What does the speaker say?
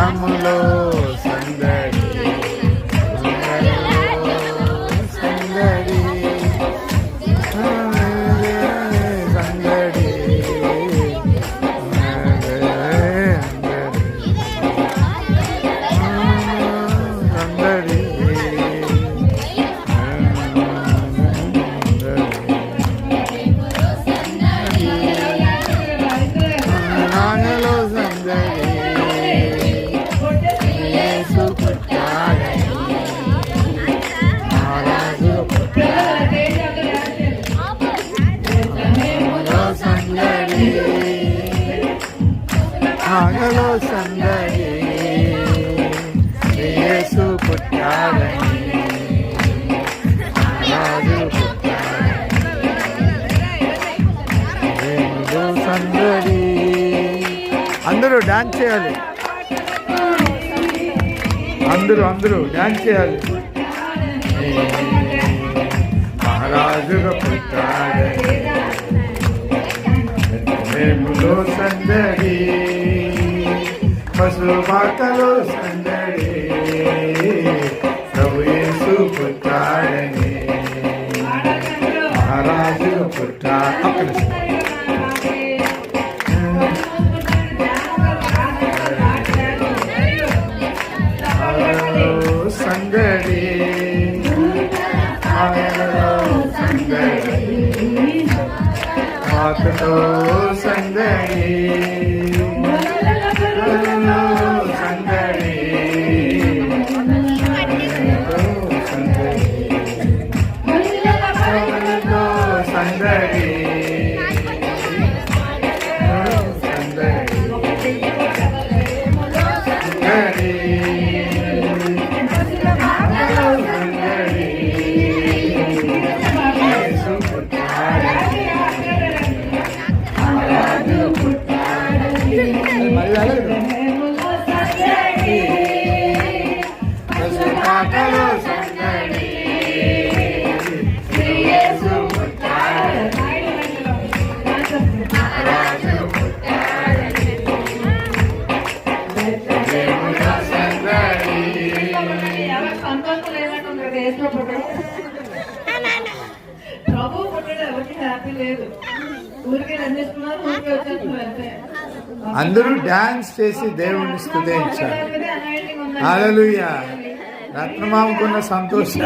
అములో సందడి సందడి సందడి సందడి నాగలో సందడి యేసు పుట్టాడని మహారాజు పుట్టాడని సందడి నాగలో సందడి యేసు పుట్టాడని మహారాజు పుట్టాడని సందడి. అందరూ డాన్స్ చేయాలి, అందరూ డాన్స్ చేయాలి. మహారాజుగా పుట్టాడని రేములో సందడి పశుపాకలో సందడి ప్రభు యేసు పుట్టాడని మహారాజుగా పుట్టాడు. సందడి సందడి మాతతో సందడి సందడి సందడి అందరూ డాన్స్ చేసి దేవుణ్ణి స్తుతించారు. హల్లెలూయా. రత్నమామకున్న సంతోషం.